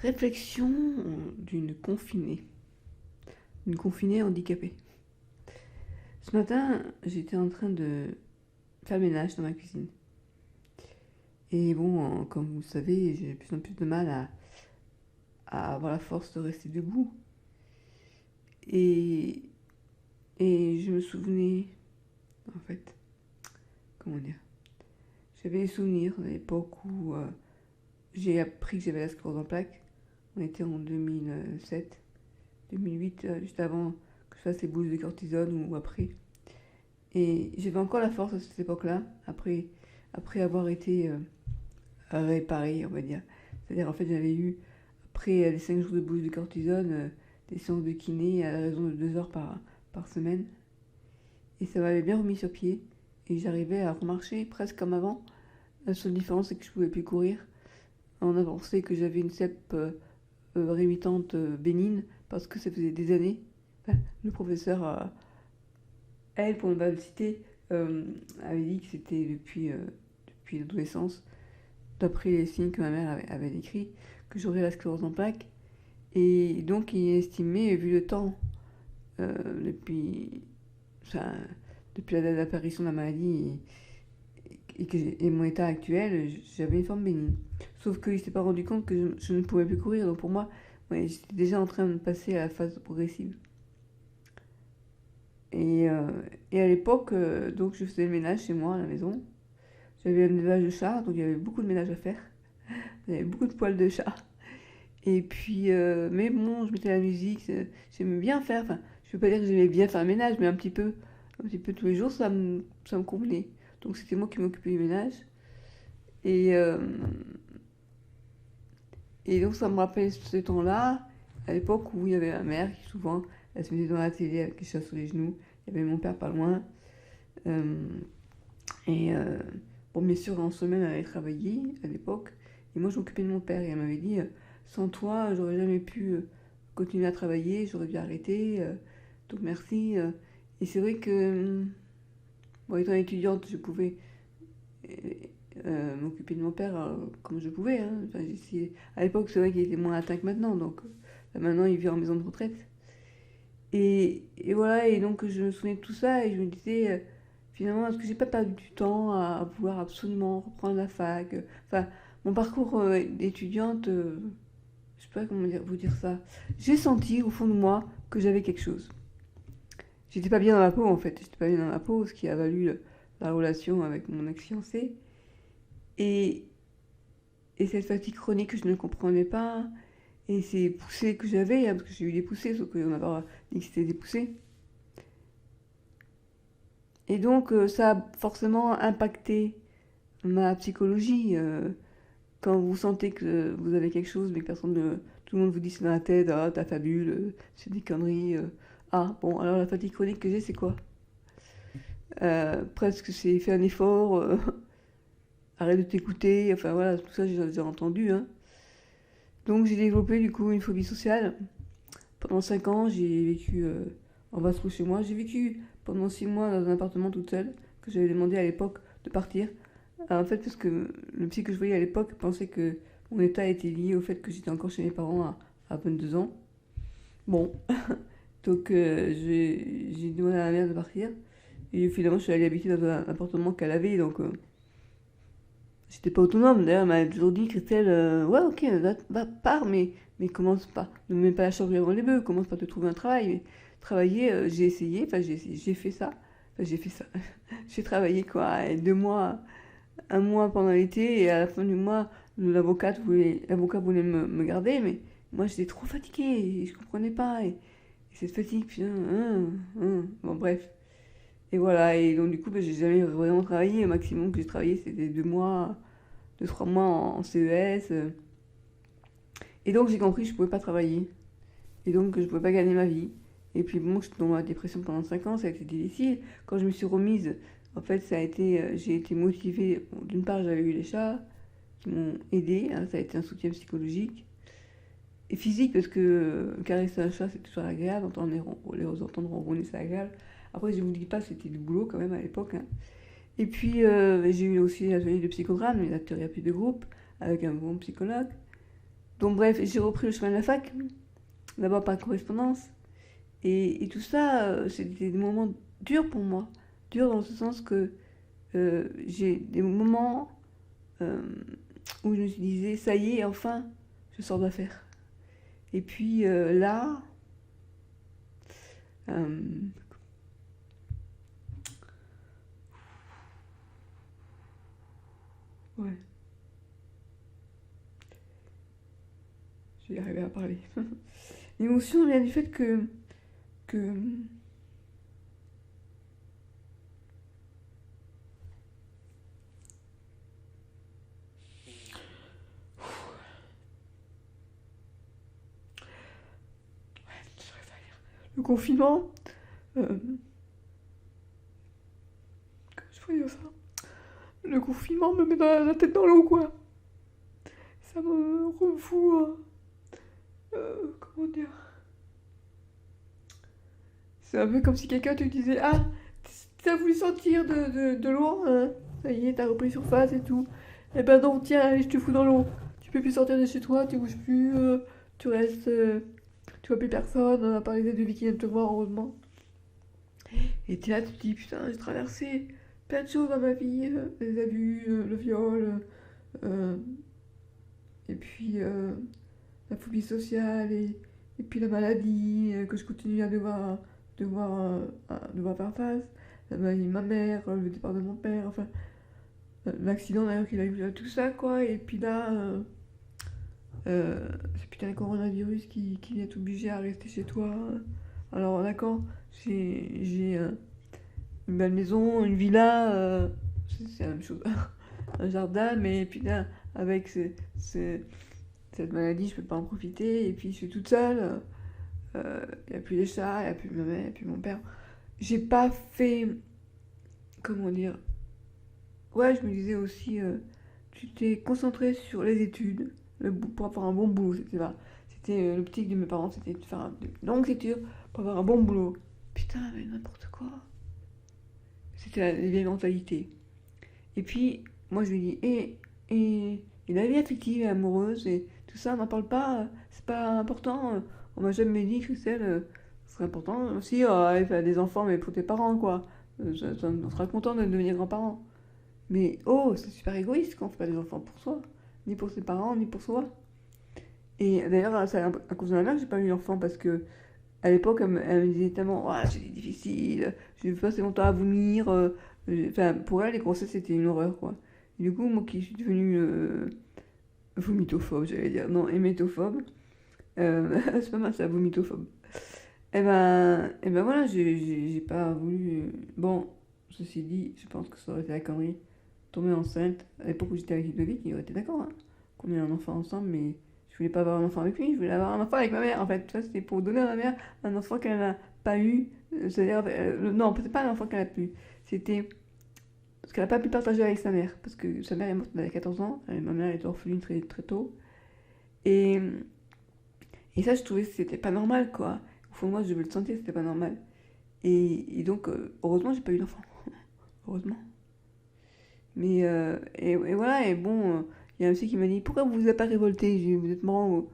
Réflexion d'une confinée handicapée. Ce matin, j'étais en train de faire le ménage dans ma cuisine. Et bon, comme vous le savez, j'ai de plus en plus de mal à avoir la force de rester debout. Et, et je me souvenais, en fait, comment dire, j'avais des souvenirs de l'époque où j'ai appris que j'avais la sclérose en plaques. On était en 2007, 2008, juste avant que je fasse les boules de cortisone ou après. Et j'avais encore la force à cette époque-là, après avoir été réparée, on va dire. C'est-à-dire, en fait, j'avais eu, après les 5 jours de boules de cortisone, des séances de kiné à la raison de 2 heures par semaine. Et ça m'avait bien remis sur pied. Et j'arrivais à remarcher presque comme avant. La seule différence, c'est que je pouvais plus courir. On a pensé que j'avais une cèpe rémitante bénigne, parce que ça faisait des années. Enfin, le professeur elle, pour ne pas le citer, avait dit que c'était depuis l'adolescence, d'après les signes que ma mère avait décrits, que j'aurais la sclérose en plaques. Et donc, il estimait, vu le temps, euh, depuis, enfin, depuis l'apparition de la maladie et mon état actuel, j'avais une forme bénigne. Sauf qu'il ne s'est pas rendu compte que je ne pouvais plus courir. Donc, pour moi, ouais, j'étais déjà en train de passer à la phase progressive. Et, euh, et à l'époque, donc je faisais le ménage chez moi à la maison. J'avais un élevage de chats, donc il y avait beaucoup de ménage à faire. Il y avait beaucoup de poils de chat. Et puis, mais bon, je mettais la musique, j'aimais bien faire. Enfin, je ne veux pas dire que j'aimais bien faire le ménage, mais un petit peu tous les jours, ça me convenait. Donc c'était moi qui m'occupais du ménage. Et, euh, et donc ça me rappelle ce temps-là, à l'époque où il y avait ma mère qui souvent, elle se mettait dans la télé avec les chats sur les genoux. Il y avait mon père pas loin. Euh, Et bon, bien sûr, en semaine, elle allait travailler à l'époque. Et moi, je m'occupais de mon père. Et elle m'avait dit, sans toi, j'aurais jamais pu continuer à travailler, j'aurais dû arrêter. Donc merci. Et c'est vrai que, bon, étant étudiante, je pouvais m'occuper de mon père comme je pouvais. Hein. Enfin, à l'époque, c'est vrai qu'il était moins atteint que maintenant. Donc là, maintenant, il vit en maison de retraite. Et voilà, et donc je me souvenais de tout ça et je me disais, finalement, est-ce que j'ai pas perdu du temps à vouloir absolument reprendre la fac. Enfin, mon parcours d'étudiante, je sais pas comment vous dire ça. J'ai senti au fond de moi que j'avais quelque chose. J'étais pas bien dans ma peau en fait, j'étais pas bien dans ma peau, ce qui a valu la relation avec mon ex-fiancé. Et, et cette fatigue chronique que je ne comprenais pas, et ces poussées que j'avais, hein, parce que j'ai eu des poussées, sauf qu'on n'a pas dit que c'était des poussées. Et donc, ça a forcément impacté ma psychologie. Quand vous sentez que vous avez quelque chose, mais que personne ne. Tout le monde vous dit c'est dans la tête, ah, t'as fabule, c'est des conneries. Ah, bon, alors la fatigue chronique que j'ai, c'est quoi? Presque c'est fait un effort, arrête de t'écouter, enfin voilà, tout ça j'ai déjà entendu. Hein. Donc j'ai développé du coup une phobie sociale. Pendant 5 ans, j'ai vécu en vase clos chez moi. J'ai vécu pendant 6 mois dans un appartement toute seule, que j'avais demandé à l'époque de partir. En fait, parce que le psy que je voyais à l'époque pensait que mon état était lié au fait que j'étais encore chez mes parents à 22 ans. Bon, donc j'ai demandé à ma mère de partir. Et finalement, je suis allée habiter dans un appartement qu'elle avait, donc j'étais pas autonome. D'ailleurs, elle m'a toujours dit, Christelle, ouais, ok, pars, mais commence pas. Ne mets pas la charrue avant les bœufs, commence pas à te trouver un travail. Mais travailler, j'ai essayé, enfin, j'ai fait ça. Enfin, j'ai fait ça. J'ai travaillé quoi, 2 mois, un mois pendant l'été, et à la fin du mois, l'avocat voulait me garder, mais moi j'étais trop fatiguée, et je comprenais pas. Et cette fatigue, putain, bon, bref. Et voilà, et donc du coup, j'ai jamais vraiment travaillé. Le maximum que j'ai travaillé, c'était 2 mois, 2, 3 mois en CES. Et donc j'ai compris que je pouvais pas travailler. Et donc que je pouvais pas gagner ma vie. Et puis bon, j'étais dans la dépression pendant 5 ans, ça a été difficile. Quand je me suis remise, en fait, j'ai été motivée. Bon, d'une part, j'avais eu les chats qui m'ont aidée, hein, ça a été un soutien psychologique. Et physique, parce que caresser un chat, c'est toujours agréable, les entendre ronronner, c'est agréable. Après, je ne vous dis pas, c'était du boulot quand même à l'époque. Hein. Et puis, j'ai eu aussi l'atelier de psychodrame, la thérapie de groupe, avec un bon psychologue. Donc bref, j'ai repris le chemin de la fac, d'abord par correspondance. Et tout ça, c'était des moments durs pour moi. Durs dans ce sens que j'ai des moments euh, où je me suis dit, ça y est, enfin, je sors d'affaire. Et puis là, euh, ouais, je vais y arriver à parler. L'émotion vient du fait que le confinement, comment je pourrais dire ça? Le confinement me met la tête dans l'eau, quoi. Ça me refout, comment dire? C'est un peu comme si quelqu'un te disait, ah, t'as voulu sortir de l'eau, hein, ça y est, t'as repris surface et tout. Eh ben non, tiens, allez, je te fous dans l'eau. Tu peux plus sortir de chez toi, tu bouges plus, tu restes, tu vois plus personne, à part les aides de vie qui viennent te voir, heureusement. Et t'es là, tu te dis, putain, j'ai traversé plein de choses dans ma vie, les abus, le viol, euh, et puis la phobie sociale, et puis la maladie, que je continue à devoir faire face, la maladie de ma mère, le départ de mon père, enfin, l'accident d'ailleurs qu'il a eu, tout ça, quoi. Et puis là, ce putain de coronavirus qui vient t'obliger à rester chez toi. Alors d'accord, j'ai une belle maison, une villa, c'est la même chose, un jardin, mais puis là, avec cette maladie, je peux pas en profiter, et puis je suis toute seule, il n'y a plus les chats, il n'y a plus ma mère, il n'y a plus mon père. J'ai pas fait, comment dire, ouais, je me disais aussi, tu t'es concentré sur les études, pour avoir un bon boulot, c'était l'optique de mes parents, c'était de faire de longues études pour avoir un bon boulot. Putain, mais n'importe quoi. C'était la vieille mentalité. Et puis, moi je lui dis, et la vie affective et amoureuse, et tout ça, on n'en parle pas, c'est pas important. On m'a jamais dit, Christelle, ce serait important aussi, faire des enfants, mais pour tes parents, quoi. On sera content de devenir grands-parents. Mais oh, c'est super égoïste quand on fait pas des enfants pour soi, ni pour ses parents, ni pour soi. Et d'ailleurs, c'est à cause de ma mère que j'ai pas eu d'enfant, parce que à l'époque, elle me disait tellement, oh, c'était difficile, j'ai passé mon temps à vomir. Enfin, pour elle, les grossesses, c'était une horreur, quoi. Et du coup, moi qui suis devenue vomitophobe, j'allais dire, non, hémétophobe, c'est pas mal ça, vomitophobe. Et ben voilà, j'ai pas voulu. Bon, ceci dit, je pense que ça aurait été la connerie. Tomber enceinte, à l'époque où j'étais avec Ludovic, il aurait été d'accord, hein, qu'on ait un enfant ensemble, mais je voulais pas avoir un enfant avec lui, je voulais avoir un enfant avec ma mère, en fait. Ça, c'était pour donner à ma mère un enfant qu'elle n'a pas eu. C'est-à-dire, non, peut-être pas un enfant qu'elle a pu. C'était ce qu'elle n'a pas pu partager avec sa mère, parce que sa mère est morte, elle avait 14 ans, et ma mère était orpheline très, très tôt. Et, et ça, je trouvais que c'était pas normal, quoi. Au fond de moi, je devais le sentir, c'était pas normal. Et donc, heureusement, j'ai pas eu d'enfant. Heureusement. Mais, et voilà, et bon, il y a un monsieur qui m'a dit, pourquoi vous vous êtes pas révolté? J'ai dit, vous êtes marrant,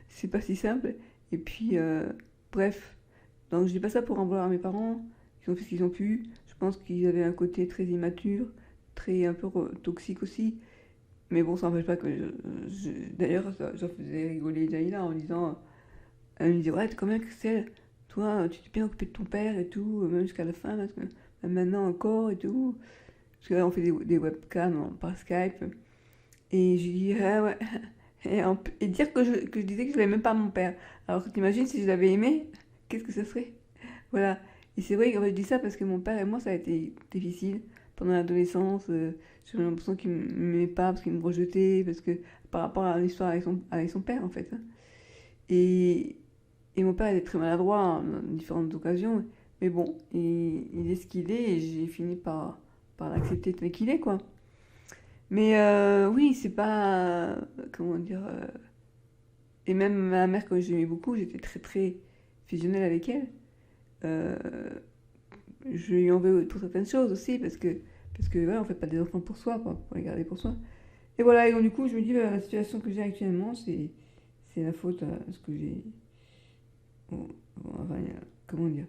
c'est pas si simple. Et puis, bref. Donc, je dis pas ça pour en vouloir à mes parents, ils ont fait ce qu'ils ont pu. Je pense qu'ils avaient un côté très immature, très un peu toxique aussi. Mais bon, ça n'empêche pas que d'ailleurs, ça faisait rigoler Jaïla en disant, elle me dit, ouais, quand même, Christelle, toi, tu t'es bien occupé de ton père et tout, même jusqu'à la fin, parce que même maintenant encore et tout. Parce que là, on fait des webcams par Skype. Et je lui dis, ah ouais. Et dire que je disais que je n'aimais même pas mon père. Alors que t'imagines, si je l'avais aimé, qu'est-ce que ça serait? Voilà. Et c'est vrai que je dis ça parce que mon père et moi, ça a été difficile. Pendant l'adolescence, j'ai l'impression qu'il ne m'aimait pas parce qu'il me rejetait, parce que par rapport à l'histoire avec son père, en fait, hein. Et, et mon père était très maladroit hein, dans différentes occasions. Mais bon, il est ce qu'il est et j'ai fini par l'accepter tel qu'il est, quoi. Mais oui, c'est pas. Comment dire. Et même ma mère, que j'aimais beaucoup, j'étais très très fusionnelle avec elle. Euh, je lui en veux pour certaines choses aussi, parce que voilà, on fait pas des enfants pour soi, pour les garder pour soi. Et voilà, et donc du coup, je me dis, bah, la situation que j'ai actuellement, c'est la faute à ce que j'ai. Bon, enfin, comment dire?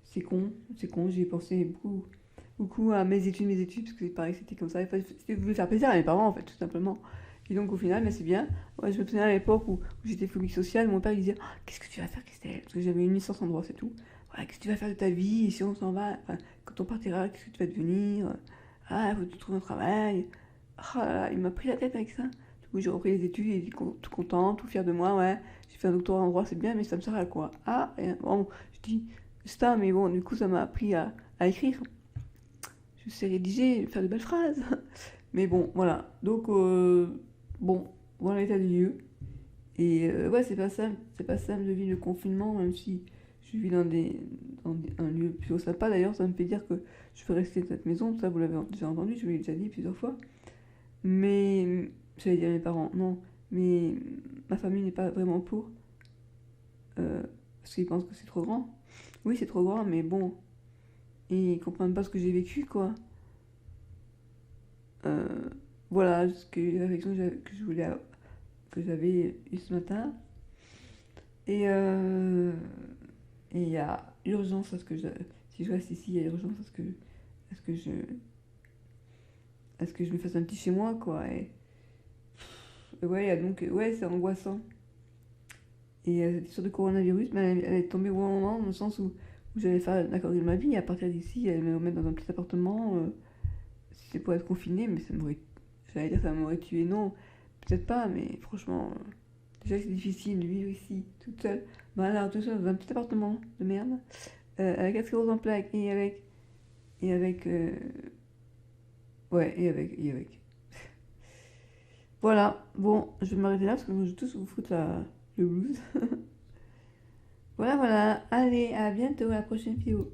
C'est con, j'ai pensé beaucoup à mes études, parce que pareil, c'était comme ça. Enfin, c'était voulu faire plaisir à mes parents, en fait, tout simplement. Et donc, au final, mais c'est bien. Ouais, je me souviens à l'époque où j'étais phobique sociale, mon père il disait: Ah, qu'est-ce que tu vas faire, Christelle? Parce que j'avais une licence en droit, c'est tout. Voilà, qu'est-ce que tu vas faire de ta vie? Et si on s'en va, enfin, quand on partira, qu'est-ce que tu vas devenir? Ah, il faut que tu trouves un travail. Ah là là, il m'a pris la tête avec ça. Du coup, j'ai repris les études, il était tout content, tout fier de moi, ouais. J'ai fait un doctorat en droit, c'est bien, mais ça me sert à quoi? Ah, et, bon, je dis ça, mais bon, du coup, ça m'a appris à écrire. Je sais rédiger, faire de belles phrases. Mais bon, voilà. Donc, bon, voilà l'état des lieux. Et ouais, c'est pas simple de vivre le confinement, même si je vis un lieu plutôt sympa. D'ailleurs, ça me fait dire que je vais rester dans cette maison. Ça, vous l'avez déjà entendu, je vous l'ai déjà dit plusieurs fois. Mais, j'allais dire à mes parents, non. Mais ma famille n'est pas vraiment pour. Parce qu'ils pensent que c'est trop grand. Oui, c'est trop grand, mais bon, ils comprennent pas ce que j'ai vécu, quoi. Euh, voilà ce que la réflexion que je voulais que j'avais eue ce matin. Et il y a urgence à ce que si je reste ici, il y a urgence à ce que je à ce que je me fasse un petit chez moi, quoi. Et ouais, donc ouais, c'est angoissant. Et cette histoire de coronavirus, mais elle est tombée au bon moment, dans le sens où j'allais faire l'accord de ma vie. Et à partir d'ici, elle me mettre dans un petit appartement. Si c'est pour être confiné, mais ça m'aurait. J'allais dire ça m'aurait tué, non. Peut-être pas, mais franchement, déjà c'est difficile de vivre ici, toute seule. Bah là, toute seule dans un petit appartement de merde, avec 4 euros en plaque et avec, ouais, et avec. Voilà, bon, je vais m'arrêter là parce que moi, je vais tous vous foutre le blues. Voilà, voilà, allez, à bientôt, à la prochaine vidéo.